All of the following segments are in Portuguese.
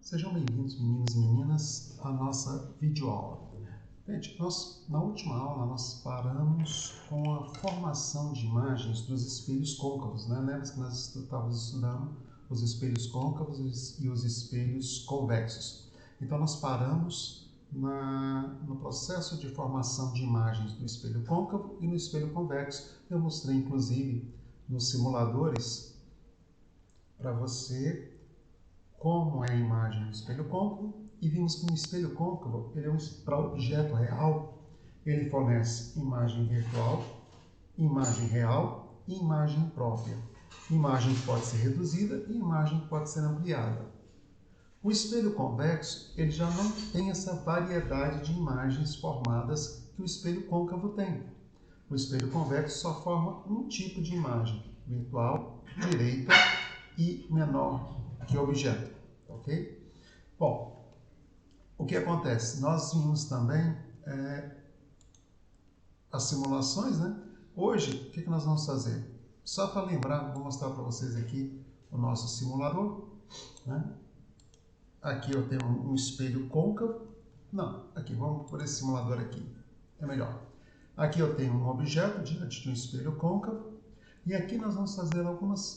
Sejam bem-vindos, meninos e meninas, à nossa videoaula. Gente, na última aula nós paramos com a formação de imagens dos espelhos côncavos, né? Lembra que nós estávamos estudando os espelhos côncavos e os espelhos convexos. Então nós paramos no processo de formação de imagens do espelho côncavo e no espelho convexo. Eu mostrei inclusive nos simuladores para você como é a imagem do espelho côncavo, e vimos que no espelho côncavo, para objeto real, ele fornece imagem virtual, imagem real e imagem própria. Imagem que pode ser reduzida e imagem que pode ser ampliada. O espelho convexo, ele já não tem essa variedade de imagens formadas que o espelho côncavo tem. O espelho convexo só forma um tipo de imagem, virtual, direita e menor que objeto, ok? Bom, o que acontece? Nós vimos também as simulações, né? Hoje, o que nós vamos fazer? Só para lembrar, vou mostrar para vocês aqui o nosso simulador, né? Aqui eu tenho um espelho côncavo. Não, aqui, vamos por esse simulador aqui, é melhor. Aqui eu tenho um objeto diante de um espelho côncavo. E aqui nós vamos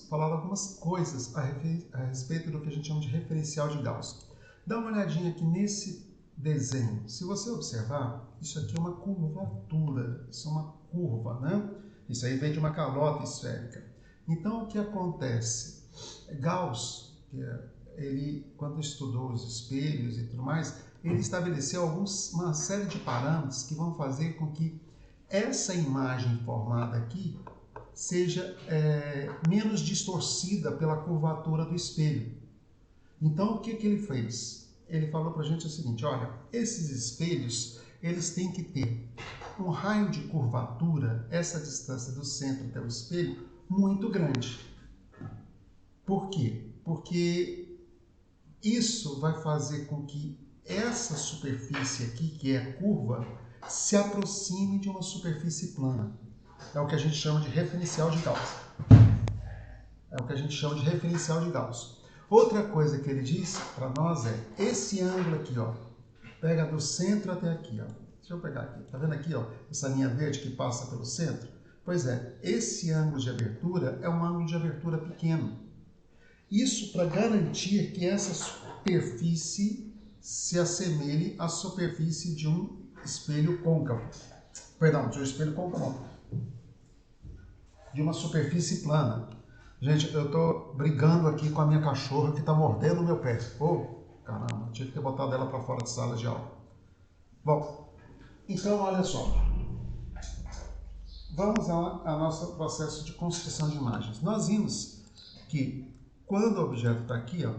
falar algumas coisas a respeito do que a gente chama de referencial de Gauss. Dá uma olhadinha aqui nesse desenho. Se você observar, isso aqui é uma curvatura, isso é uma curva, né? Isso aí vem de uma calota esférica. Então, o que acontece? Gauss, ele, quando estudou os espelhos e tudo mais, ele estabeleceu uma série de parâmetros que vão fazer com que essa imagem formada aqui seja menos distorcida pela curvatura do espelho. Então, o que ele fez? Ele falou para a gente o seguinte, olha, esses espelhos, eles têm que ter um raio de curvatura, essa distância do centro até o espelho, muito grande. Por quê? Porque isso vai fazer com que essa superfície aqui, que é curva, se aproxime de uma superfície plana. É o que a gente chama de referencial de Gauss. Outra coisa que ele diz para nós é esse ângulo aqui, ó, pega do centro até aqui, ó. Deixa eu pegar aqui. Tá vendo aqui, ó, essa linha verde que passa pelo centro? Pois é, esse ângulo de abertura é um ângulo de abertura pequeno. Isso para garantir que essa superfície se assemelhe à superfície de um espelho côncavo. Perdão, de um espelho côncavo não. De uma superfície plana. Gente, eu estou brigando aqui com a minha cachorra que está mordendo o meu pé. Oh, caramba, tive que ter botado ela para fora de sala de aula. Bom, então olha só. Vamos ao nosso processo de construção de imagens. Nós vimos que quando o objeto está aqui, ó,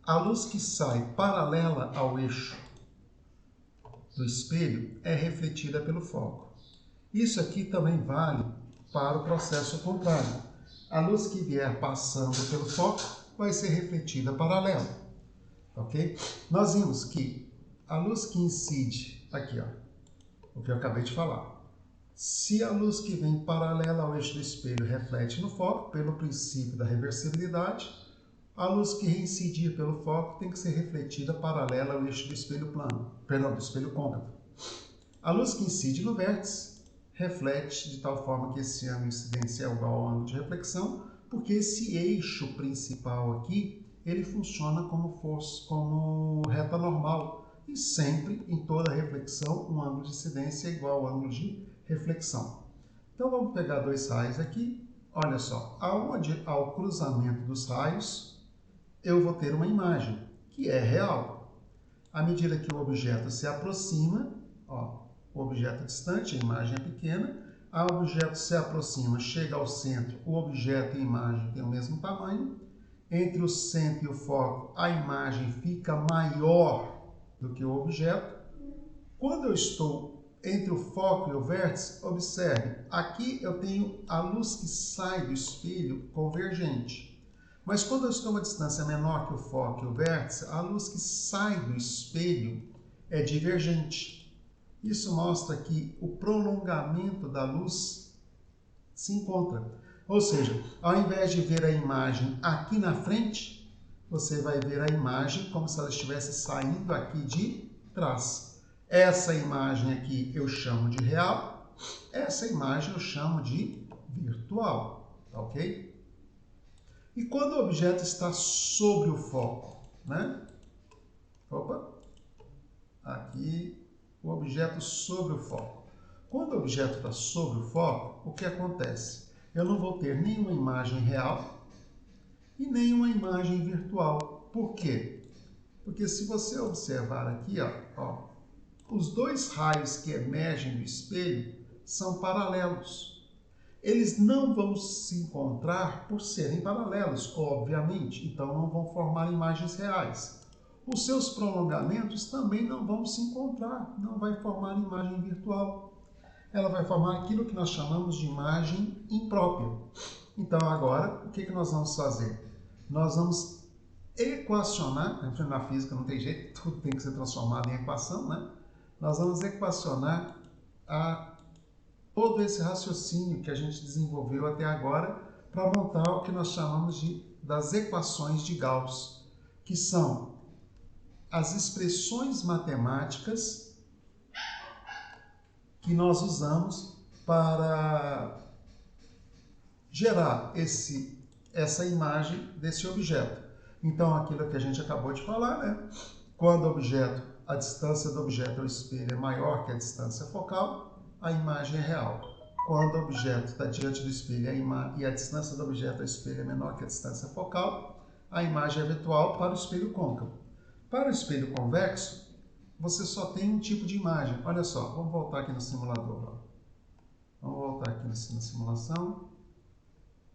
a luz que sai paralela ao eixo do espelho é refletida pelo foco. Isso aqui também vale para o processo contrário. A luz que vier passando pelo foco vai ser refletida paralela, ok? Nós vimos que a luz que incide, aqui ó, o que eu acabei de falar, se a luz que vem paralela ao eixo do espelho reflete no foco, pelo princípio da reversibilidade, a luz que reincidir pelo foco tem que ser refletida paralela ao eixo do espelho plano, perdão, do espelho côncavo. A luz que incide no vértice reflete de tal forma que esse ângulo de incidência é igual ao ângulo de reflexão, porque esse eixo principal aqui, ele funciona como reta normal, e sempre, em toda reflexão, um ângulo de incidência é igual ao ângulo de reflexão. Então vamos pegar dois raios aqui, olha só, aonde ao cruzamento dos raios, eu vou ter uma imagem, que é real. À medida que o objeto se aproxima, ó, o objeto distante, a imagem é pequena, o objeto se aproxima, chega ao centro, o objeto e a imagem têm o mesmo tamanho, entre o centro e o foco, a imagem fica maior do que o objeto. Quando eu estou entre o foco e o vértice, observe, aqui eu tenho a luz que sai do espelho convergente. Mas quando eu estou a uma distância menor que o foco e o vértice, a luz que sai do espelho é divergente. Isso mostra que o prolongamento da luz se encontra. Ou seja, ao invés de ver a imagem aqui na frente, você vai ver a imagem como se ela estivesse saindo aqui de trás. Essa imagem aqui eu chamo de real, essa imagem eu chamo de virtual, tá ok? E quando o objeto está sobre o foco, né? Opa! Aqui, o objeto sobre o foco. Quando o objeto está sobre o foco, o que acontece? Eu não vou ter nenhuma imagem real e nenhuma imagem virtual. Por quê? Porque se você observar aqui, ó, os dois raios que emergem do espelho são paralelos. Eles não vão se encontrar por serem paralelos, obviamente, então não vão formar imagens reais. Os seus prolongamentos também não vão se encontrar, não vai formar imagem virtual. Ela vai formar aquilo que nós chamamos de imagem imprópria. Então agora, o que nós vamos fazer? Nós vamos equacionar, na física não tem jeito, tudo tem que ser transformado em equação, né? Nós vamos equacionar todo esse raciocínio que a gente desenvolveu até agora para montar o que nós chamamos das equações de Gauss, que são as expressões matemáticas que nós usamos para gerar essa imagem desse objeto. Então, aquilo que a gente acabou de falar, né? Quando a distância do objeto ao espelho é maior que a distância focal, a imagem é real. Quando o objeto está diante do espelho e a distância do objeto ao espelho é menor que a distância focal, a imagem é virtual para o espelho côncavo. Para o espelho convexo, você só tem um tipo de imagem. Olha só, vamos voltar aqui no simulador. Ó. Vamos voltar aqui na simulação.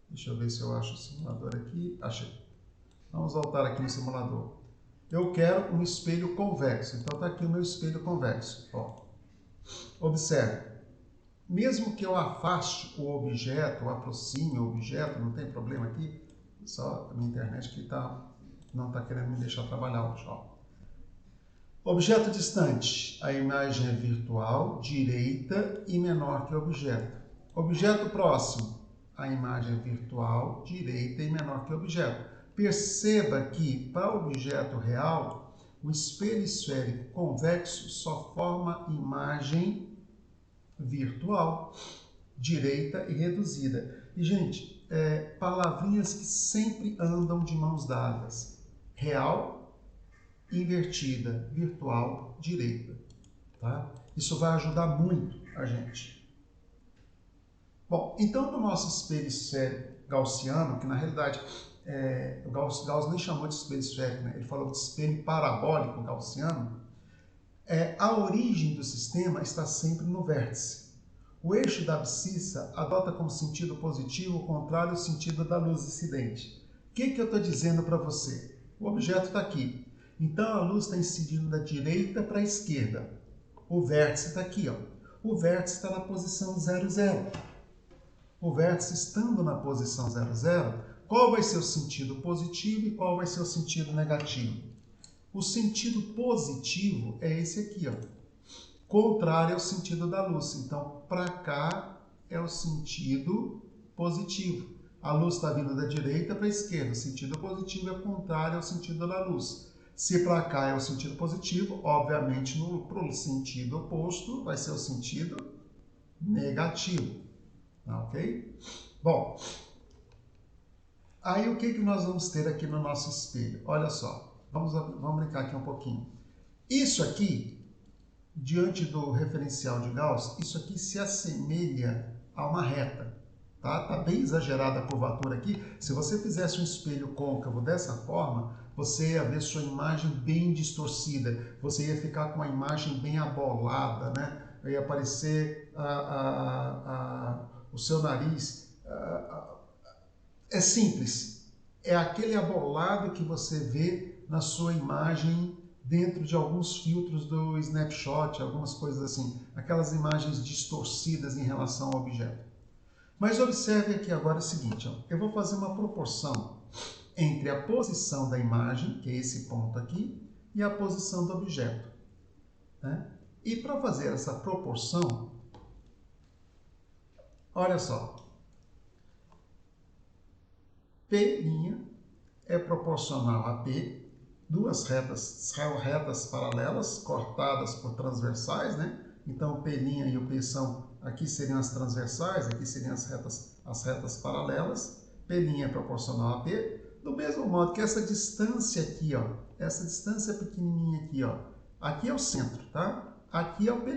Deixa eu ver se eu acho o simulador aqui. Achei. Vamos voltar aqui no simulador. Eu quero um espelho convexo. Então está aqui o meu espelho convexo. Ó. Observe. Mesmo que eu afaste o objeto, ou aproxime o objeto, não tem problema aqui. Só a minha internet que não está querendo me deixar trabalhar hoje. Ó. Objeto distante. A imagem é virtual, direita e menor que o objeto. Objeto próximo. A imagem é virtual, direita e menor que o objeto. Perceba que, para o objeto real, o espelho esférico convexo só forma imagem virtual, direita e reduzida. E, gente, palavrinhas que sempre andam de mãos dadas. Real, invertida, virtual, direita. Tá? Isso vai ajudar muito a gente. Bom, então no nosso espelho esférico gaussiano, que na realidade o Gauss nem chamou de espelho esférico, né? Ele falou de espelho parabólico gaussiano, a origem do sistema está sempre no vértice. O eixo da abscissa adota como sentido positivo o contrário ao sentido da luz incidente. O que eu estou dizendo para você? O objeto está aqui. Então a luz está incidindo da direita para a esquerda. O vértice está aqui. Ó. O vértice está na posição 00. O vértice estando na posição 00, qual vai ser o sentido positivo e qual vai ser o sentido negativo? O sentido positivo é esse aqui, ó. Contrário ao sentido da luz. Então, para cá é o sentido positivo. A luz está vindo da direita para a esquerda. O sentido positivo é contrário ao sentido da luz. Se para cá é o sentido positivo, obviamente, para o sentido oposto vai ser o sentido negativo. Ok? Bom, aí o que nós vamos ter aqui no nosso espelho? Olha só, vamos brincar aqui um pouquinho. Isso aqui, diante do referencial de Gauss, isso aqui se assemelha a uma reta. Tá bem exagerada a curvatura aqui. Se você fizesse um espelho côncavo dessa forma, você ia ver sua imagem bem distorcida. Você ia ficar com a imagem bem abolada, né? Ia aparecer o seu nariz. É simples. É aquele abolado que você vê na sua imagem dentro de alguns filtros do snapshot, algumas coisas assim. Aquelas imagens distorcidas em relação ao objeto. Mas observe aqui agora o seguinte, ó, eu vou fazer uma proporção entre a posição da imagem, que é esse ponto aqui, e a posição do objeto. Né? E para fazer essa proporção, olha só, P' é proporcional a P, duas retas paralelas, cortadas por transversais, né? Então, o P' e o P aqui seriam as transversais, aqui seriam as retas paralelas. P' é proporcional a P, do mesmo modo que essa distância aqui, ó, essa distância pequenininha aqui, ó, aqui é o centro, tá? Aqui é o P'.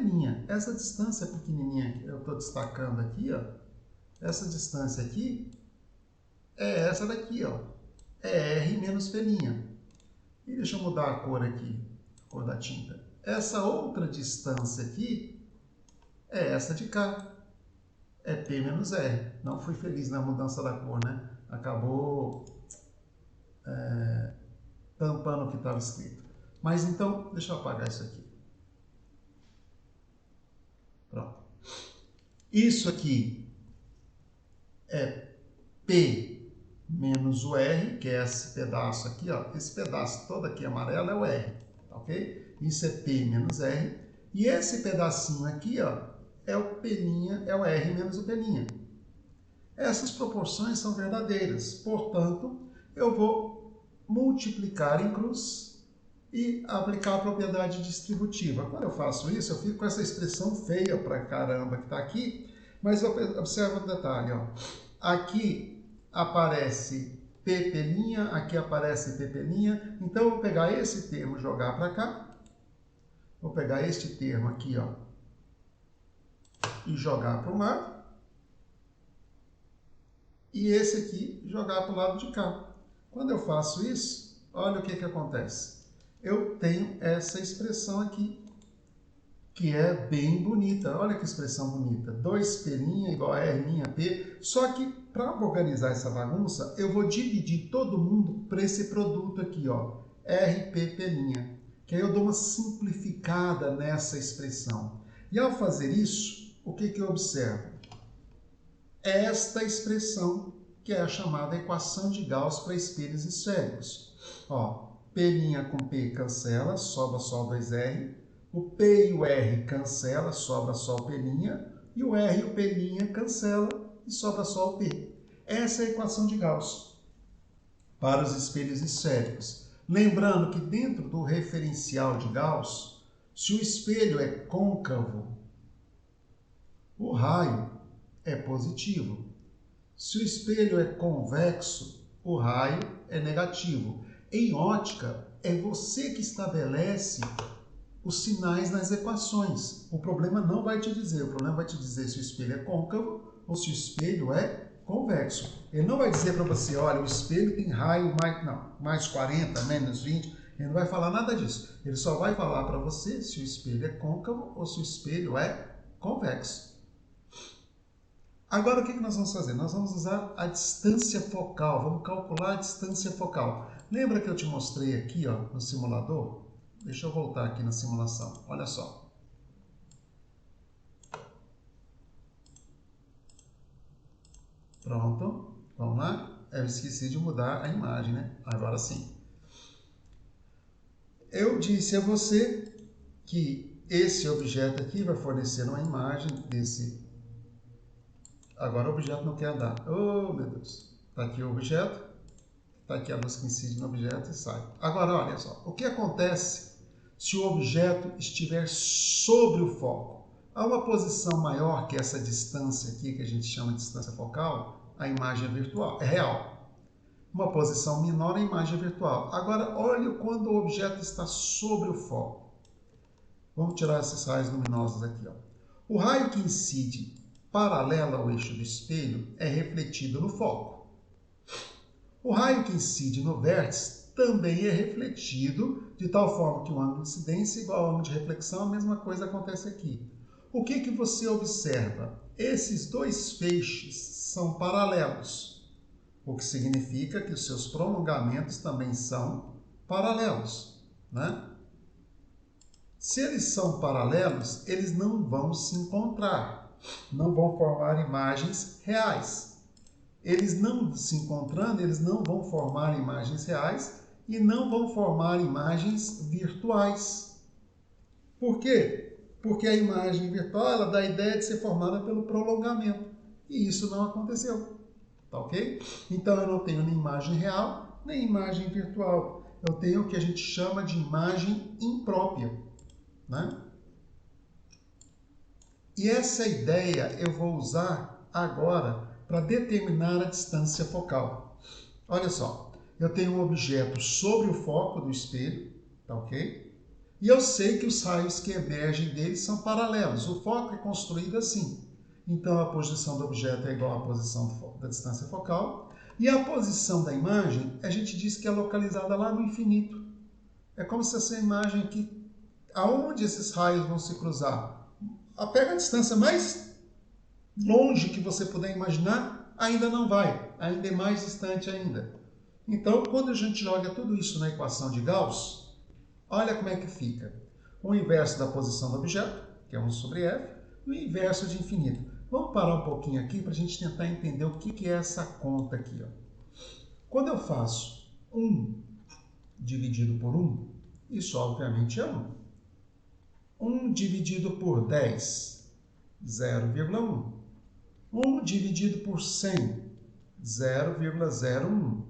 Essa distância pequenininha que eu estou destacando aqui, ó, essa distância aqui é essa daqui, ó, é R menos P'. E deixa eu mudar a cor aqui, a cor da tinta. Essa outra distância aqui é essa de cá, é P menos R. Não fui feliz na mudança da cor, né? Acabou tampando o que estava escrito. Mas então, deixa eu apagar isso aqui. Pronto. Isso aqui é P menos o R, que é esse pedaço aqui, ó. Esse pedaço todo aqui amarelo é o R, tá ok? Isso é P menos R. E esse pedacinho aqui, ó, é o P', é o R menos o P'. Essas proporções são verdadeiras, portanto, eu vou multiplicar em cruz e aplicar a propriedade distributiva. Quando eu faço isso, eu fico com essa expressão feia pra caramba que está aqui, mas observa o detalhe, ó. Aqui aparece P', aqui aparece P', então eu vou pegar esse termo e jogar para cá. Vou pegar este termo aqui, ó, e jogar para o lado. E esse aqui jogar para o lado de cá. Quando eu faço isso, olha o que acontece. Eu tenho essa expressão aqui, que é bem bonita. Olha que expressão bonita. 2P' igual a R'P. Só que, para organizar essa bagunça, eu vou dividir todo mundo para esse produto aqui, ó, RPP'. Que aí eu dou uma simplificada nessa expressão. E ao fazer isso, o que eu observo? Esta expressão, que é a chamada equação de Gauss para espelhos esféricos. Ó, P' com P cancela, sobra só 2R. O P e o R cancela, sobra só o P'. E o R e o P' cancela e sobra só o P. Essa é a equação de Gauss para os espelhos esféricos. Lembrando que dentro do referencial de Gauss, se o espelho é côncavo, o raio é positivo. Se o espelho é convexo, o raio é negativo. Em ótica, é você que estabelece os sinais nas equações. O problema não vai te dizer, o problema vai te dizer se o espelho é côncavo ou se o espelho é convexo. Ele não vai dizer para você, olha, o espelho tem raio mais 40, menos 20. Ele não vai falar nada disso. Ele só vai falar para você se o espelho é côncavo ou se o espelho é convexo. Agora, o que nós vamos fazer? Nós vamos usar a distância focal. Vamos calcular a distância focal. Lembra que eu te mostrei aqui, ó, no simulador? Deixa eu voltar aqui na simulação. Olha só. Pronto. Vamos lá? Eu esqueci de mudar a imagem, né? Agora sim. Eu disse a você que esse objeto aqui vai fornecer uma imagem desse... Agora o objeto não quer andar. Oh, meu Deus. Está aqui o objeto. Está aqui a luz que incide no objeto e sai. Agora, olha só. O que acontece se o objeto estiver sobre o foco? A uma posição maior que essa distância aqui, que a gente chama de distância focal, a imagem é virtual, é real. Uma posição menor, a imagem é virtual. Agora, olha quando o objeto está sobre o foco. Vamos tirar esses raios luminosos aqui, ó. O raio que incide paralelo ao eixo do espelho é refletido no foco. O raio que incide no vértice também é refletido, de tal forma que o ângulo de incidência é igual ao ângulo de reflexão, a mesma coisa acontece aqui. O que você observa? Esses dois feixes são paralelos, o que significa que os seus prolongamentos também são paralelos, né? Se eles são paralelos, eles não vão se encontrar, não vão formar imagens reais. Eles não se encontrando, eles não vão formar imagens reais e não vão formar imagens virtuais. Por quê? Porque a imagem virtual ela dá a ideia de ser formada pelo prolongamento. E isso não aconteceu. Tá ok? Então eu não tenho nem imagem real nem imagem virtual. Eu tenho o que a gente chama de imagem imprópria, né? E essa ideia eu vou usar agora para determinar a distância focal. Olha só, eu tenho um objeto sobre o foco do espelho, tá ok? E eu sei que os raios que emergem dele são paralelos. O foco é construído assim. Então, a posição do objeto é igual à posição da distância focal. E a posição da imagem, a gente diz que é localizada lá no infinito. É como se essa imagem aqui, aonde esses raios vão se cruzar? Pega a distância mais longe que você puder imaginar, ainda não vai. Ainda é mais distante ainda. Então, quando a gente joga tudo isso na equação de Gauss, olha como é que fica. O inverso da posição do objeto, que é 1 sobre F, e o inverso de infinito. Vamos parar um pouquinho aqui para a gente tentar entender o que é essa conta aqui. Ó. Quando eu faço 1 dividido por 1, isso obviamente é 1. 1 dividido por 10, 0,1. 1 dividido por 100, 0,01.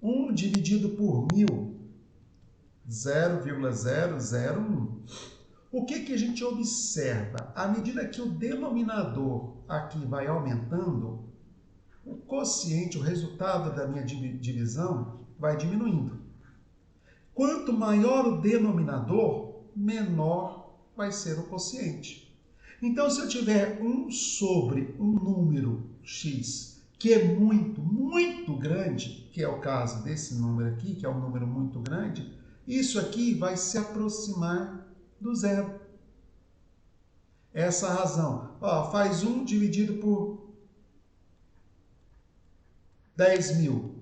1 dividido por 1000, 0,001. O que a gente observa? À medida que o denominador aqui vai aumentando, o quociente, o resultado da minha divisão, vai diminuindo. Quanto maior o denominador, menor vai ser o quociente. Então, se eu tiver 1 sobre um número x, que é muito, muito grande, que é o caso desse número aqui, que é um número muito grande, isso aqui vai se aproximar do zero. Essa razão. Ó, faz 1 dividido por 10.000.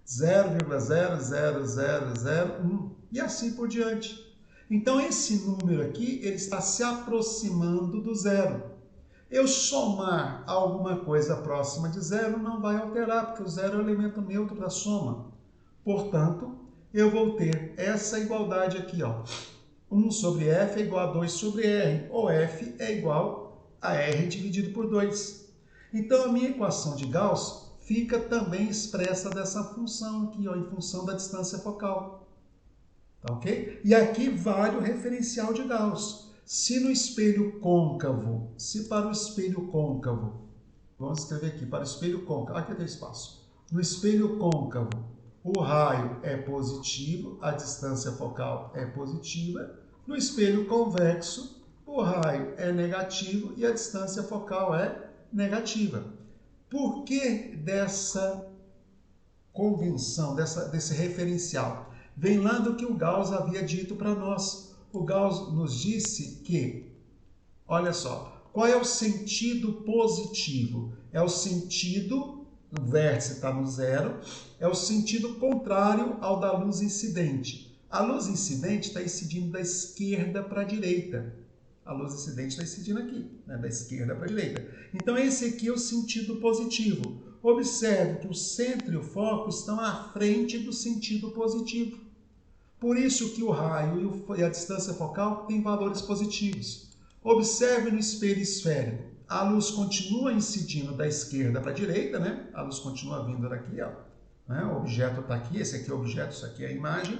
0,00001 e assim por diante. Então, esse número aqui, ele está se aproximando do zero. Eu somar alguma coisa próxima de zero não vai alterar, porque o zero é o elemento neutro da soma. Portanto, eu vou ter essa igualdade aqui, ó. 1 sobre F é igual a 2 sobre R, ou F é igual a R dividido por 2. Então, a minha equação de Gauss fica também expressa dessa função aqui, ó, em função da distância focal. Tá ok? E aqui vale o referencial de Gauss. Se no espelho côncavo, se para o espelho côncavo, vamos escrever aqui, para o espelho côncavo, aqui tem espaço. No espelho côncavo, o raio é positivo, a distância focal é positiva. No espelho convexo, o raio é negativo e a distância focal é negativa. Por que dessa convenção, desse referencial? Vem lá do que o Gauss havia dito para nós. O Gauss nos disse que, olha só, qual é o sentido positivo? É o sentido, o vértice está no zero, é o sentido contrário ao da luz incidente. A luz incidente está incidindo da esquerda para a direita. A luz incidente está incidindo aqui, né, da esquerda para a direita. Então, esse aqui é o sentido positivo. Observe que o centro e o foco estão à frente do sentido positivo. Por isso que o raio e a distância focal têm valores positivos. Observe no espelho esférico. A luz continua incidindo da esquerda para a direita, né? A luz continua vindo daqui, ó. Né? O objeto está aqui, esse aqui é o objeto, isso aqui é a imagem.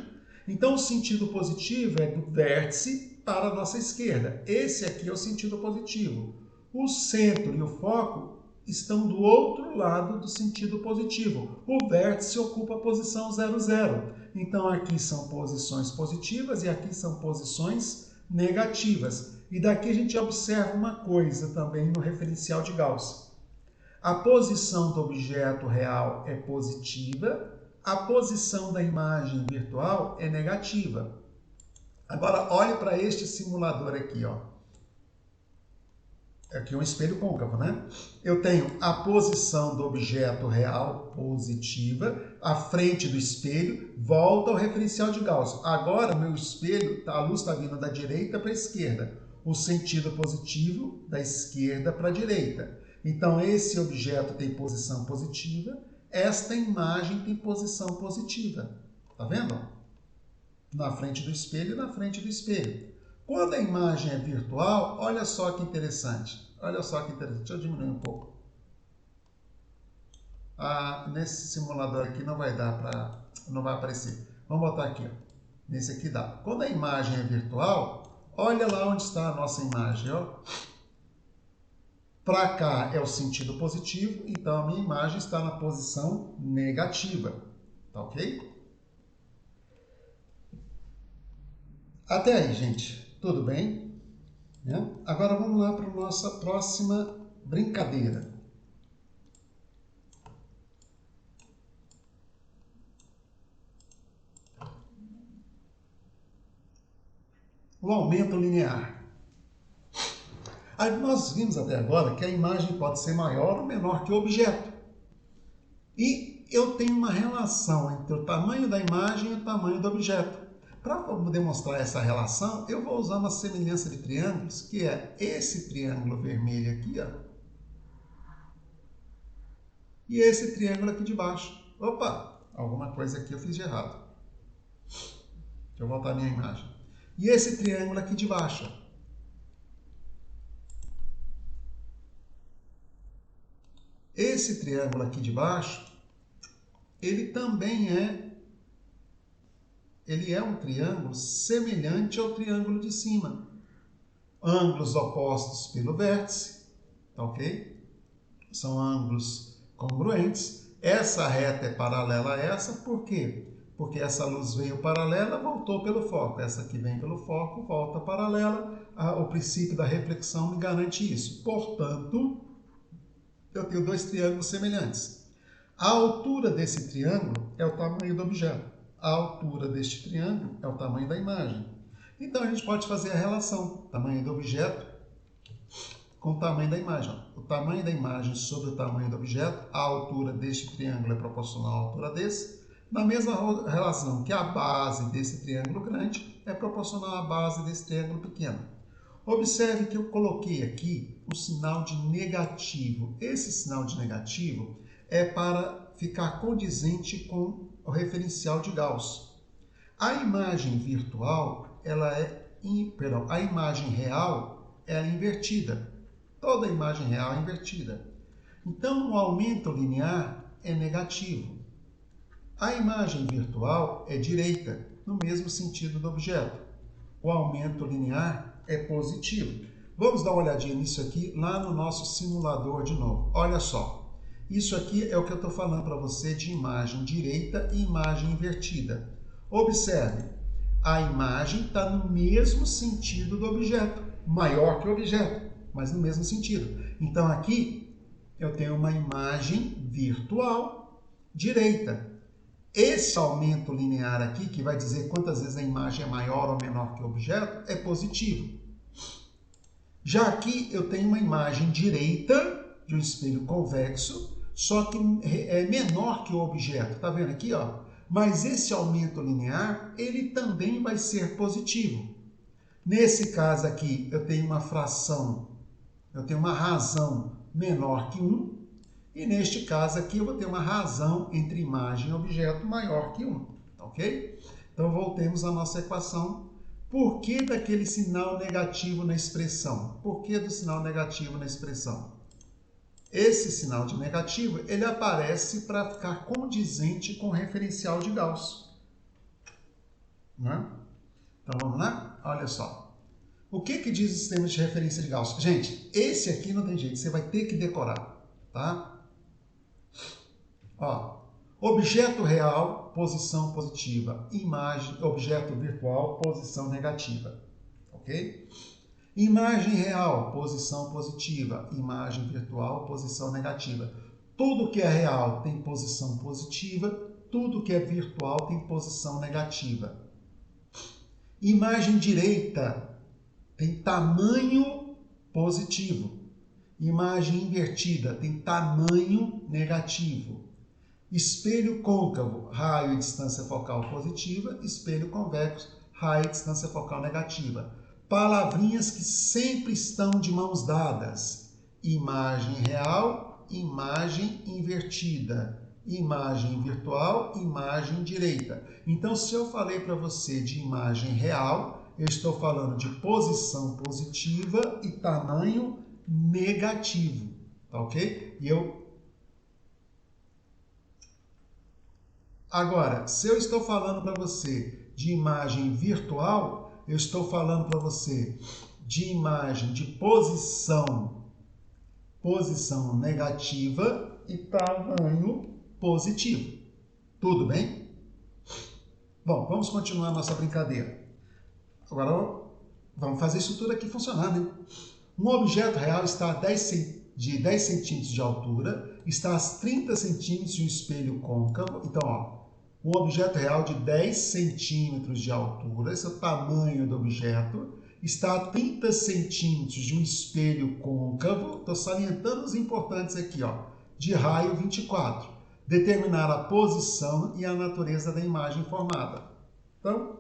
Então, o sentido positivo é do vértice para a nossa esquerda. Esse aqui é o sentido positivo. O centro e o foco estão do outro lado do sentido positivo. O vértice ocupa a posição 00. Então, aqui são posições positivas e aqui são posições negativas. E daqui a gente observa uma coisa também no referencial de Gauss. A posição do objeto real é positiva, a posição da imagem virtual é negativa. Agora, olhe para este simulador aqui, ó. Aqui é um espelho côncavo, né? Eu tenho a posição do objeto real positiva, à frente do espelho, volta ao referencial de Gauss. Agora, meu espelho, a luz está vindo da direita para a esquerda. O sentido positivo da esquerda para a direita. Então, esse objeto tem posição positiva, esta imagem tem posição positiva. Tá vendo? Na frente do espelho e na frente do espelho. Quando a imagem é virtual, olha só que interessante. Olha só que interessante. Deixa eu diminuir um pouco. Nesse simulador aqui não vai dar para, não vai aparecer. Vamos botar aqui, ó. Nesse aqui dá. Quando a imagem é virtual, olha lá onde está a nossa imagem, ó. Para cá é o sentido positivo, então a minha imagem está na posição negativa, tá ok? Até aí, gente, tudo bem? Né? Agora vamos lá para a nossa próxima brincadeira. O aumento linear. Aí nós vimos até agora que a imagem pode ser maior ou menor que o objeto. E eu tenho uma relação entre o tamanho da imagem e o tamanho do objeto. Para demonstrar essa relação, eu vou usar uma semelhança de triângulos, que é esse triângulo vermelho aqui, ó, e esse triângulo aqui de baixo. Opa, alguma coisa aqui eu fiz de errado. Deixa eu voltar a minha imagem. E esse triângulo aqui de baixo. Esse triângulo aqui de baixo, ele também é um triângulo semelhante ao triângulo de cima. Ângulos opostos pelo vértice, tá ok? São ângulos congruentes. Essa reta é paralela a essa, por quê? Porque essa luz veio paralela, voltou pelo foco. Essa aqui vem pelo foco, volta paralela. O princípio da reflexão me garante isso. Portanto, eu tenho dois triângulos semelhantes. A altura desse triângulo é o tamanho do objeto. A altura deste triângulo é o tamanho da imagem. Então, a gente pode fazer a relação tamanho do objeto com o tamanho da imagem. O tamanho da imagem sobre o tamanho do objeto, a altura deste triângulo é proporcional à altura desse, na mesma relação que a base desse triângulo grande é proporcional à base desse triângulo pequeno. Observe que eu coloquei aqui o sinal de negativo. Esse sinal de negativo é para ficar condizente com o referencial de Gauss. A imagem virtual, a imagem real é invertida. Toda imagem real é invertida. Então, o aumento linear é negativo. A imagem virtual é direita, no mesmo sentido do objeto. O aumento linear é positivo. Vamos dar uma olhadinha nisso aqui lá no nosso simulador de novo. Olha só, isso aqui é o que eu estou falando para você de imagem direita e imagem invertida. Observe, a imagem está no mesmo sentido do objeto, maior que o objeto, mas no mesmo sentido. Então aqui eu tenho uma imagem virtual direita. Esse aumento linear aqui, que vai dizer quantas vezes a imagem é maior ou menor que o objeto, é positivo. Já aqui eu tenho uma imagem direita de um espelho convexo, só que é menor que o objeto. Tá vendo aqui, ó? Mas esse aumento linear, ele também vai ser positivo. Nesse caso aqui, eu tenho uma fração, eu tenho uma razão menor que 1. E neste caso aqui eu vou ter uma razão entre imagem e objeto maior que 1, ok? Então voltemos à nossa equação. Por que daquele sinal negativo na expressão? Por que do sinal negativo na expressão? Esse sinal de negativo, ele aparece para ficar condizente com o referencial de Gauss. Né? Então vamos lá? Olha só. O que diz o sistema de referência de Gauss? Gente, esse aqui não tem jeito, você vai ter que decorar, tá? Ó, objeto real, posição positiva. Imagem, objeto virtual, posição negativa. Ok? Imagem real, posição positiva. Imagem virtual, posição negativa. Tudo que é real tem posição positiva, tudo que é virtual tem posição negativa. Imagem direita tem tamanho positivo. Imagem invertida tem tamanho negativo. Espelho côncavo, raio e distância focal positiva. Espelho convexo, raio e distância focal negativa. Palavrinhas que sempre estão de mãos dadas. Imagem real, imagem invertida. Imagem virtual, imagem direita. Então, se eu falei para você de imagem real, eu estou falando de posição positiva e tamanho negativo, tá ok? E eu Agora, se eu estou falando para você de imagem virtual, eu estou falando para você de imagem de posição negativa e tamanho positivo. Tudo bem? Bom, vamos continuar a nossa brincadeira. Agora, vamos fazer isso tudo aqui funcionar, né? Um objeto real está a 10 centímetros de altura, está a 30 centímetros de um espelho côncavo. Então, ó, um objeto real de 10 centímetros de altura, esse é o tamanho do objeto, está a 30 centímetros de um espelho côncavo. Estou salientando os importantes aqui, ó, de raio 24. Determinar a posição e a natureza da imagem formada. Então,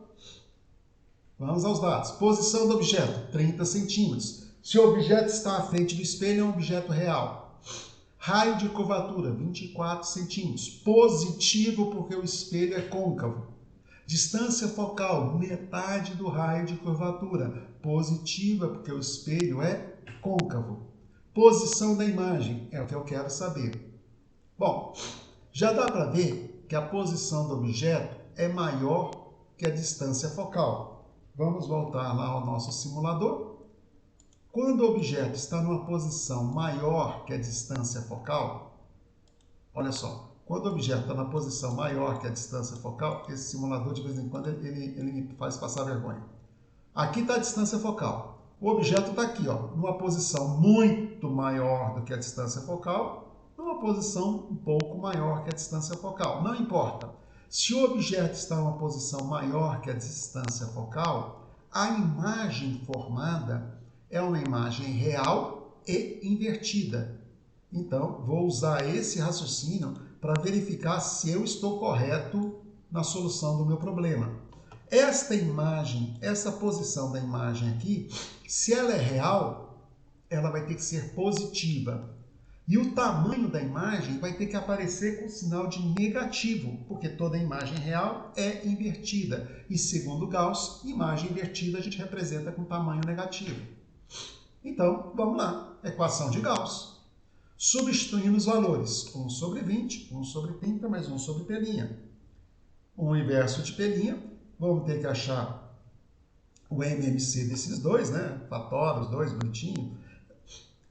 vamos aos dados. Posição do objeto, 30 centímetros. Se o objeto está à frente do espelho, é um objeto real. Raio de curvatura, 24 centímetros. Positivo porque o espelho é côncavo. Distância focal, metade do raio de curvatura. Positiva porque o espelho é côncavo. Posição da imagem, é o que eu quero saber. Bom, já dá para ver que a posição do objeto é maior que a distância focal. Vamos voltar lá ao nosso simulador. Quando o objeto está numa posição maior que a distância focal, olha só, quando o objeto está na posição maior que a distância focal, esse simulador de vez em quando ele me faz passar vergonha. Aqui está a distância focal. O objeto está aqui, ó, numa posição muito maior do que a distância focal, numa posição um pouco maior que a distância focal. Não importa. Se o objeto está numa posição maior que a distância focal, a imagem formada é uma imagem real e invertida. Então, vou usar esse raciocínio para verificar se eu estou correto na solução do meu problema. Esta imagem, essa posição da imagem aqui, se ela é real, ela vai ter que ser positiva. E o tamanho da imagem vai ter que aparecer com sinal de negativo, porque toda imagem real é invertida. E segundo Gauss, imagem invertida a gente representa com tamanho negativo. Então, vamos lá. Equação de Gauss. Substituindo os valores. 1 sobre 20, 1 sobre 30, mais 1 sobre pelinha. O inverso de pelinha, vamos ter que achar o MMC desses dois, né? Fatora, os dois, bonitinho.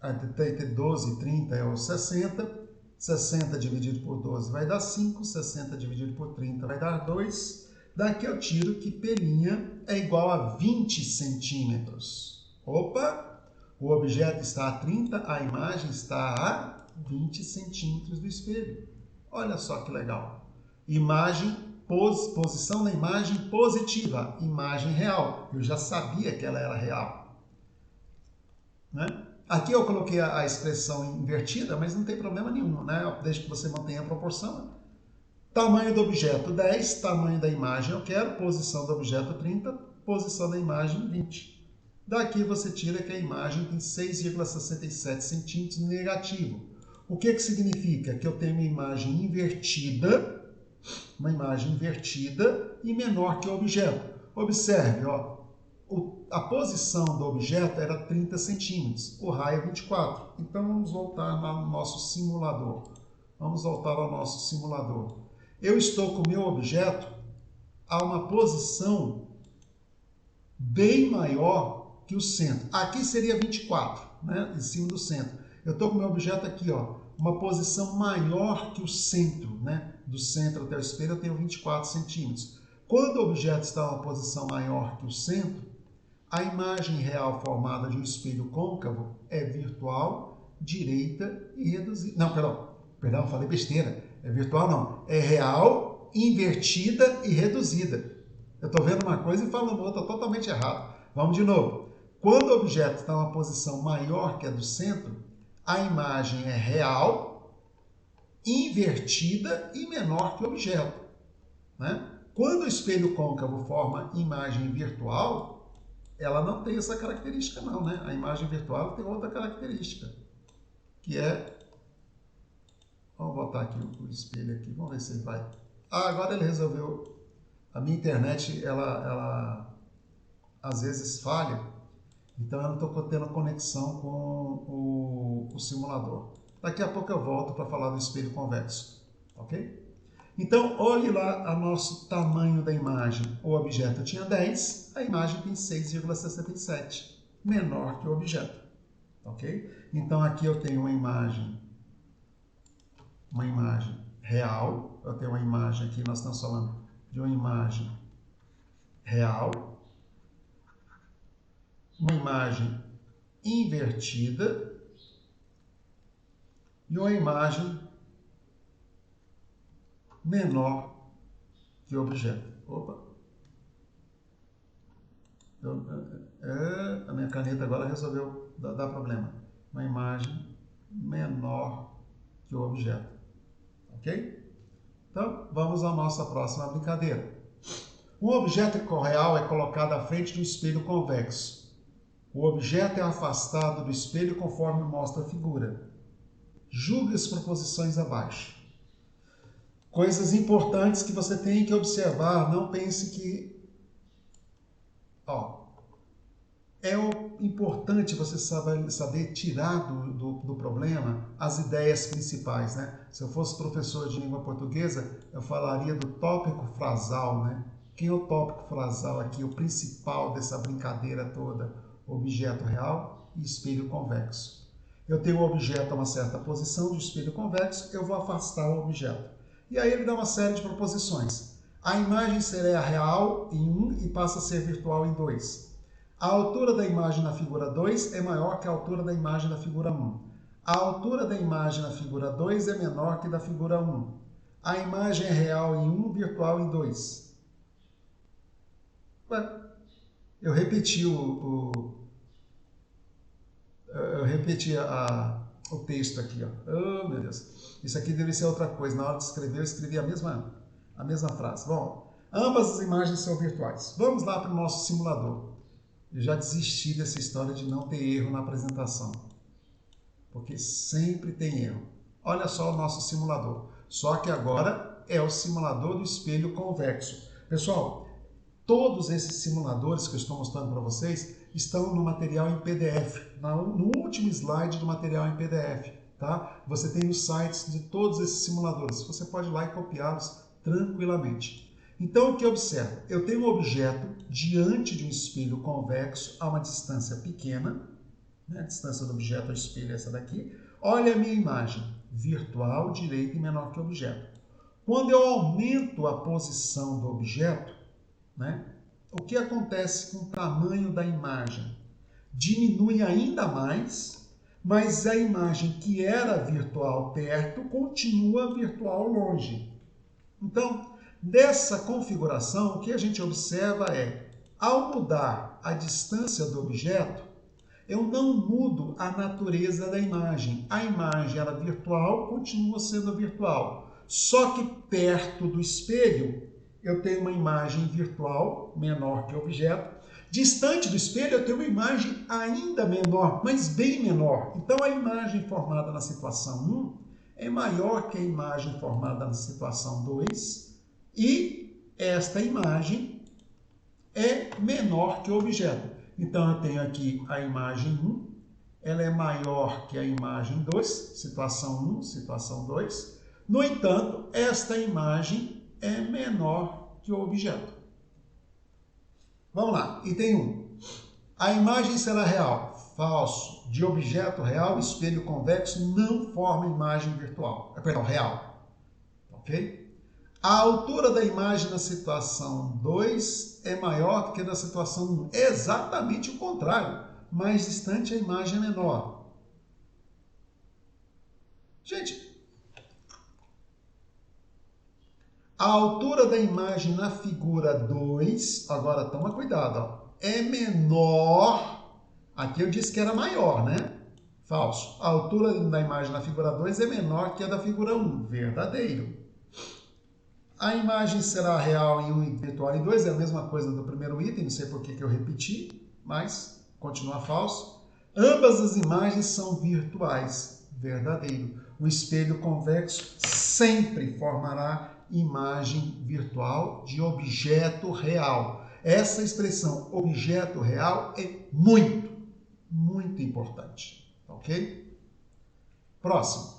Entre 12 e 30 é o 60. 60 dividido por 12 vai dar 5. 60 dividido por 30 vai dar 2. Daqui eu tiro que pelinha é igual a 20 centímetros. Opa! O objeto está a 30, a imagem está a 20 centímetros do espelho. Olha só que legal. Imagem, posição da imagem positiva, imagem real. Eu já sabia que ela era real. Né? Aqui eu coloquei a expressão invertida, mas não tem problema nenhum, né? Desde que você mantenha a proporção. Tamanho do objeto 10, tamanho da imagem eu quero, posição do objeto 30, posição da imagem 20. Daqui você tira que a imagem tem 6,67 centímetros negativo. O que significa? Que eu tenho uma imagem invertida e menor que o objeto. Observe, ó, a posição do objeto era 30 centímetros, o raio é 24. Então vamos voltar lá no nosso simulador. Eu estou com o meu objeto a uma posição bem maior que o centro. Aqui seria 24, né? Em cima do centro. Eu estou com o meu objeto aqui, ó, uma posição maior que o centro, né? Do centro até o espelho eu tenho 24 centímetros. Quando o objeto está em uma posição maior que o centro, a imagem real formada de um espelho côncavo é virtual, direita e reduzida. Não, perdão, falei besteira. É virtual não, é real, invertida e reduzida. Eu estou vendo uma coisa e falando outra totalmente errado. Vamos de novo. Quando o objeto está em uma posição maior que a do centro, a imagem é real, invertida e menor que o objeto. Né? Quando o espelho côncavo forma imagem virtual, ela não tem essa característica não, né? A imagem virtual tem outra característica, que é... Vamos botar aqui o espelho aqui, vamos ver se ele vai... Ah, agora ele resolveu... A minha internet, ela às vezes falha, então eu não estou tendo conexão com o simulador. Daqui a pouco eu volto para falar do espelho convexo, ok? Então, olhe lá o nosso tamanho da imagem. O objeto tinha 10, a imagem tem 6,67, menor que o objeto. Ok? Então, aqui eu tenho uma imagem real. Eu tenho uma imagem aqui, nós estamos falando de uma imagem real, uma imagem invertida e uma imagem menor que o objeto. Opa! A minha caneta agora resolveu dar problema. Uma imagem menor que o objeto. Ok? Então, vamos à nossa próxima brincadeira. Um objeto real é colocado à frente de um espelho convexo. O objeto é afastado do espelho conforme mostra a figura. Julgue as proposições abaixo. Coisas importantes que você tem que observar. Não pense que... é importante você saber tirar do problema as ideias principais, né? Se eu fosse professor de língua portuguesa, eu falaria do tópico frasal, né? Quem é o tópico frasal aqui? O principal dessa brincadeira toda. Objeto real e espelho convexo. Eu tenho o objeto a uma certa posição do espelho convexo, eu vou afastar o objeto. E aí ele dá uma série de proposições. A imagem será real em 1 e passa a ser virtual em 2. A altura da imagem na figura 2 é maior que a altura da imagem na figura 1. A altura da imagem na figura 2 é menor que da figura 1. A imagem é real em 1, virtual em 2. Eu repeti o texto aqui. Oh, meu Deus. Isso aqui deve ser outra coisa. Na hora de escrever, eu escrevi a mesma frase. Bom, ambas as imagens são virtuais. Vamos lá para o nosso simulador. Eu já desisti dessa história de não ter erro na apresentação, porque sempre tem erro. Olha só o nosso simulador. Só que agora é o simulador do espelho convexo. Pessoal, todos esses simuladores que eu estou mostrando para vocês estão no material em PDF, no último slide do material em PDF. Tá? Você tem os sites de todos esses simuladores. Você pode ir lá e copiá-los tranquilamente. Então, o que eu observo? Eu tenho um objeto diante de um espelho convexo a uma distância pequena, né? A distância do objeto ao espelho é essa daqui. Olha a minha imagem, virtual, direita e menor que o objeto. Quando eu aumento a posição do objeto, né? O que acontece com o tamanho da imagem? Diminui ainda mais, mas a imagem que era virtual perto continua virtual longe. Então, dessa configuração, o que a gente observa é, ao mudar a distância do objeto, eu não mudo a natureza da imagem. A imagem era virtual, continua sendo virtual. Só que perto do espelho, eu tenho uma imagem virtual, menor que o objeto. Distante do espelho, eu tenho uma imagem ainda menor, mas bem menor. Então, a imagem formada na situação 1 é maior que a imagem formada na situação 2 e esta imagem é menor que o objeto. Então, eu tenho aqui a imagem 1, ela é maior que a imagem 2, situação 1, situação 2. No entanto, esta imagem é menor que o objeto. Vamos lá, item 1. A imagem será real. Falso. De objeto real, espelho convexo não forma imagem virtual. Real. Ok? A altura da imagem na situação 2 é maior do que na situação 1. É exatamente o contrário. Mais distante, a imagem é menor. Gente, a altura da imagem na figura 2, agora toma cuidado, ó, é menor. Aqui eu disse que era maior, né? Falso. A altura da imagem na figura 2 é menor que a da figura 1. Verdadeiro. A imagem será real em 1 e virtual em 2. É a mesma coisa do primeiro item. Não sei por que eu repeti, mas continua falso. Ambas as imagens são virtuais. Verdadeiro. O espelho convexo sempre formará imagem virtual de objeto real. Essa expressão objeto real é muito importante, ok? Próximo.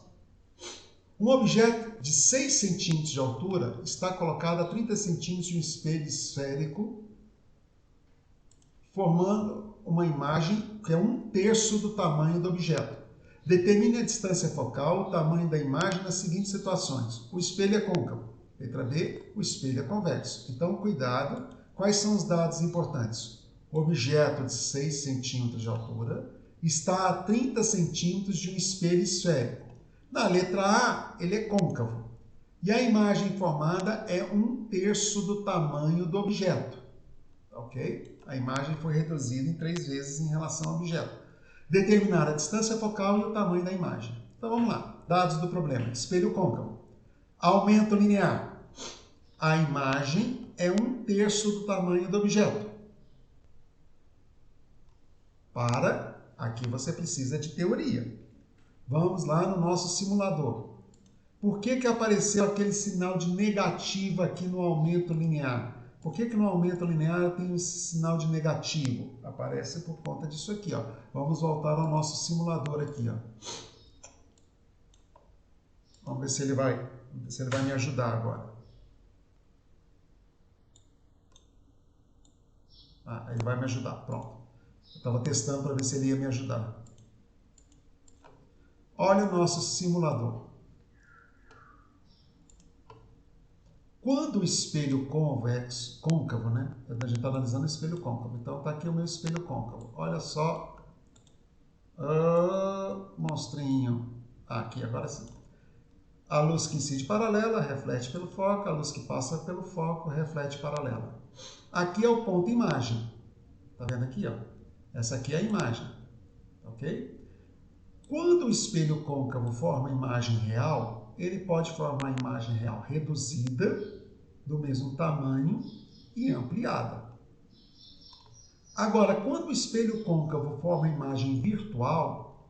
Um objeto de 6 centímetros de altura está colocado a 30 centímetros de um espelho esférico, formando uma imagem que é 1/3 do tamanho do objeto. Determine a distância focal, o tamanho da imagem nas seguintes situações. O espelho é côncavo. Letra B, o espelho é convexo. Então, cuidado. Quais são os dados importantes? O objeto de 6 centímetros de altura está a 30 centímetros de um espelho esférico. Na letra A, ele é côncavo. E a imagem formada é 1/3 do tamanho do objeto. Ok? A imagem foi reduzida em 3 vezes em relação ao objeto. Determinar a distância focal e o tamanho da imagem. Então vamos lá. Dados do problema. Espelho côncavo. Aumento linear. A imagem é 1/3 do tamanho do objeto. Aqui você precisa de teoria. Vamos lá no nosso simulador. Por que apareceu aquele sinal de negativo aqui no aumento linear? Por que no aumento linear eu tenho esse sinal de negativo? Aparece por conta disso aqui, ó. Vamos voltar ao nosso simulador aqui, ó. Vamos ver se ele vai me ajudar agora. Ah, ele vai me ajudar, pronto. Eu estava testando para ver se ele ia me ajudar. Olha o nosso simulador. Quando o espelho convexo, côncavo, né? A gente está analisando o espelho côncavo. Então, está aqui o meu espelho côncavo. Olha só. Monstrinho. Aqui, agora sim. A luz que incide paralela reflete pelo foco. A luz que passa pelo foco reflete paralela. Aqui é o ponto imagem. Tá vendo aqui, ó? Essa aqui é a imagem. Ok? Quando o espelho côncavo forma a imagem real, ele pode formar a imagem real reduzida, do mesmo tamanho e ampliada. Agora, quando o espelho côncavo forma a imagem virtual,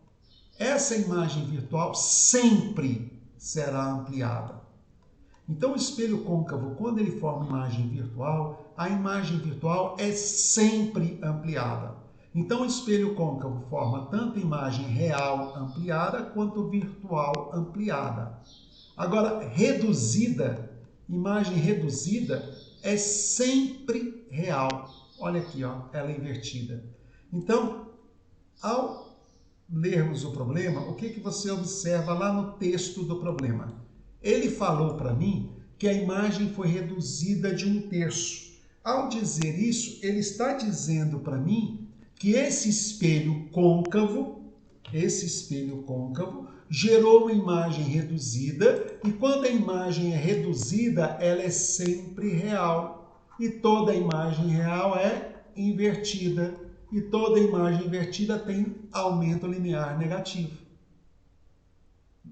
essa imagem virtual sempre será ampliada. Então, o espelho côncavo, quando ele forma imagem virtual, a imagem virtual é sempre ampliada. Então, o espelho côncavo forma tanto imagem real ampliada quanto virtual ampliada. Agora, imagem reduzida é sempre real. Olha aqui, ó, ela é invertida. Então, ao lermos o problema, o que você observa lá no texto do problema? Ele falou para mim que a imagem foi reduzida de 1/3. Ao dizer isso, ele está dizendo para mim que esse espelho côncavo gerou uma imagem reduzida, e quando a imagem é reduzida, ela é sempre real. E toda imagem real é invertida. E toda imagem invertida tem aumento linear negativo.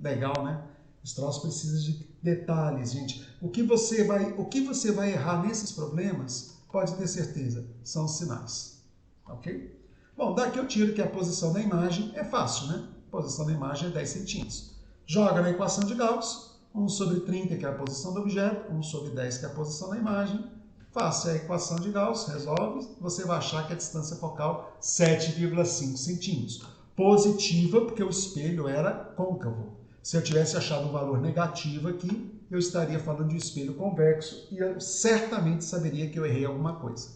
Legal, né? Os troços precisam de detalhes, gente. O que você vai errar nesses problemas, pode ter certeza, são os sinais. Ok? Bom, daqui eu tiro que a posição da imagem é fácil, né? A posição da imagem é 10 centímetros. Joga na equação de Gauss, 1/30, que é a posição do objeto, 1/10, que é a posição da imagem. Faça a equação de Gauss, resolve, você vai achar que a distância focal 7,5 centímetros. Positiva, porque o espelho era côncavo. Se eu tivesse achado um valor negativo aqui, eu estaria falando de um espelho convexo e eu certamente saberia que eu errei alguma coisa.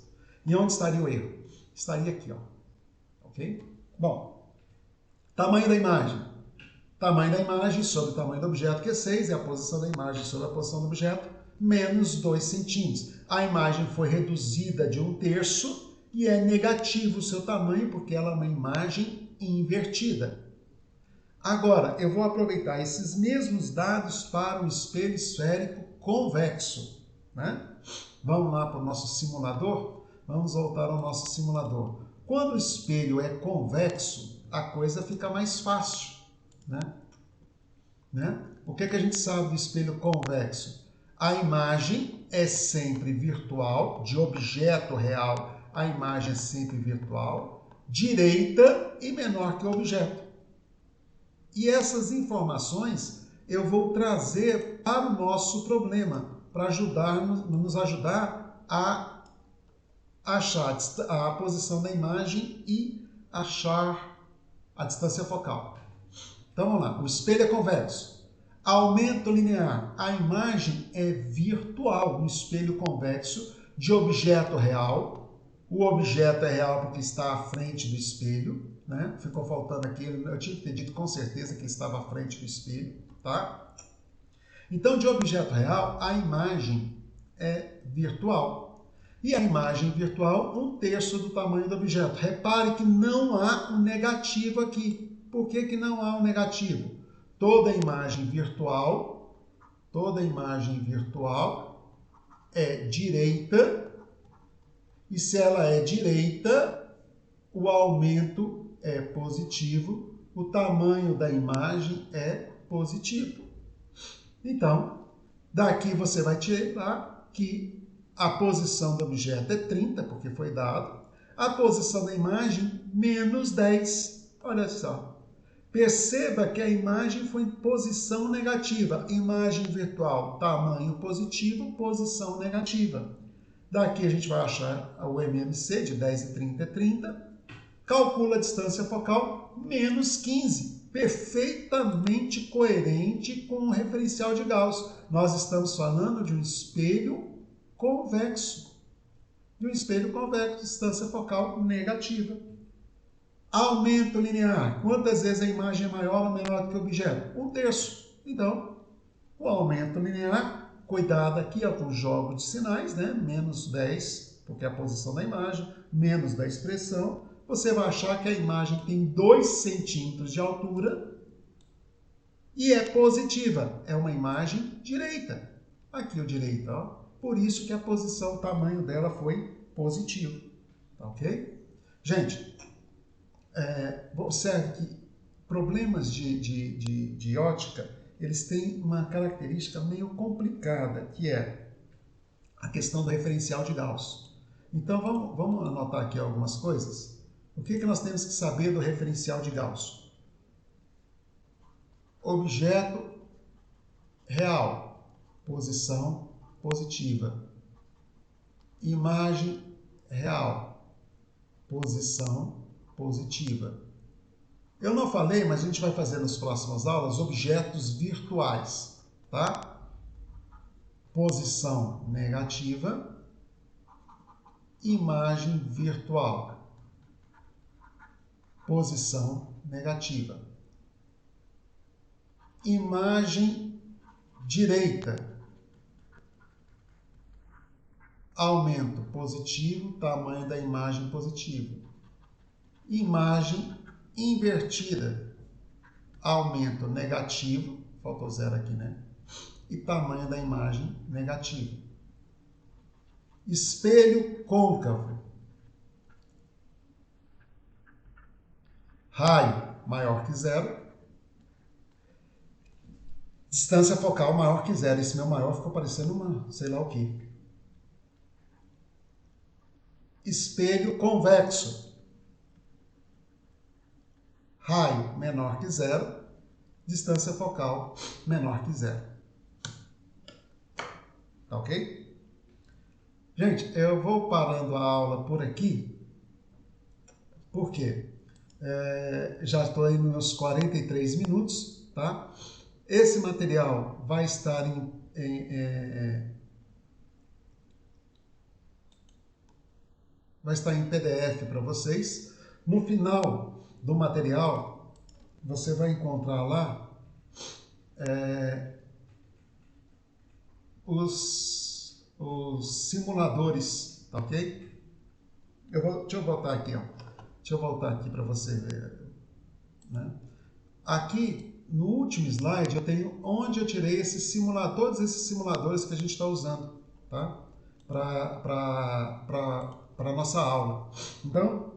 E onde estaria o erro? Estaria aqui, ó. Ok? Bom, tamanho da imagem. Tamanho da imagem sobre o tamanho do objeto, que é 6, é a posição da imagem sobre a posição do objeto, menos 2 centímetros. A imagem foi reduzida de 1/3 e é negativo o seu tamanho, porque ela é uma imagem invertida. Agora, eu vou aproveitar esses mesmos dados para um espelho esférico convexo, né? Vamos lá para o nosso simulador? Vamos voltar ao nosso simulador. Quando o espelho é convexo, a coisa fica mais fácil, né? O que a gente sabe do espelho convexo? A imagem é sempre virtual, de objeto real, a imagem é sempre virtual, direita e menor que o objeto. E essas informações eu vou trazer para o nosso problema, para nos ajudar a achar a posição da imagem e achar a distância focal. Então vamos lá, o espelho é convexo. Aumento linear. A imagem é virtual, um espelho convexo de objeto real. O objeto é real porque está à frente do espelho, né? Ficou faltando aqui, eu tinha que ter dito com certeza que ele estava à frente do espelho, tá? Então, de objeto real, a imagem é virtual. E a imagem virtual, 1/3 do tamanho do objeto. Repare que não há um negativo aqui. Por que que não há um negativo? Toda imagem virtual é direita, e se ela é direita, o aumento é positivo, o tamanho da imagem é positivo. Então, daqui você vai tirar que a posição do objeto é 30, porque foi dado, a posição da imagem, menos 10. Olha só. Perceba que a imagem foi em posição negativa. Imagem virtual, tamanho positivo, posição negativa. Daqui a gente vai achar o MMC de 10 e 30 é 30. Calcula a distância focal, menos 15. Perfeitamente coerente com o referencial de Gauss. Nós estamos falando de um espelho convexo. Distância focal negativa. Aumento linear. Quantas vezes a imagem é maior ou menor do que o objeto? 1/3. Então, o aumento linear, cuidado aqui com o jogo de sinais, né? Menos 10, porque é a posição da imagem, menos da expressão. Você vai achar que a imagem tem 2 centímetros de altura e é positiva. É uma imagem direita. Aqui o direito, ó. Por isso que a posição, o tamanho dela foi positivo. Tá ok? Gente, observe que problemas de ótica, eles têm uma característica meio complicada, que é a questão do referencial de Gauss. Então, vamos anotar aqui algumas coisas. O que nós temos que saber do referencial de Gauss? Objeto real, posição positiva. Imagem real, posição positiva. Eu não falei, mas a gente vai fazer nas próximas aulas, objetos virtuais, tá? Posição negativa, imagem virtual. Posição negativa. Imagem direita. Aumento positivo, tamanho da imagem positivo. Imagem invertida. Aumento negativo, faltou 0 aqui, né? E tamanho da imagem negativo. Espelho côncavo. Raio maior que 0. Distância focal maior que 0. Esse meu maior ficou parecendo uma, sei lá o que. Espelho convexo. Raio menor que 0. Distância focal menor que 0. Tá ok? Gente, eu vou parando a aula por aqui. Por quê? Já estou aí nos meus 43 minutos, tá? Esse material vai estar em PDF para vocês. No final do material, você vai encontrar lá os simuladores, tá ok? Deixa eu botar aqui, ó. Deixa eu voltar aqui para você ver, né? Aqui, no último slide, eu tenho onde eu tirei todos esses simuladores que a gente está usando, tá? Para a nossa aula. Então,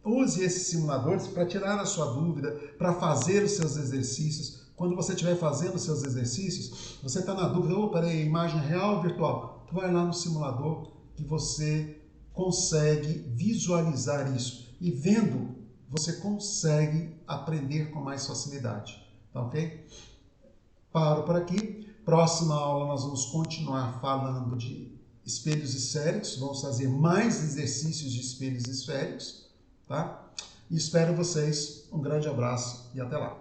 use esses simuladores para tirar a sua dúvida, para fazer os seus exercícios. Quando você estiver fazendo os seus exercícios, você está na dúvida, peraí, imagem real ou virtual? Vai lá no simulador que você consegue visualizar isso. E vendo, você consegue aprender com mais facilidade. Tá ok? Paro por aqui. Próxima aula nós vamos continuar falando de espelhos esféricos. Vamos fazer mais exercícios de espelhos esféricos. Tá? E espero vocês. Um grande abraço e até lá.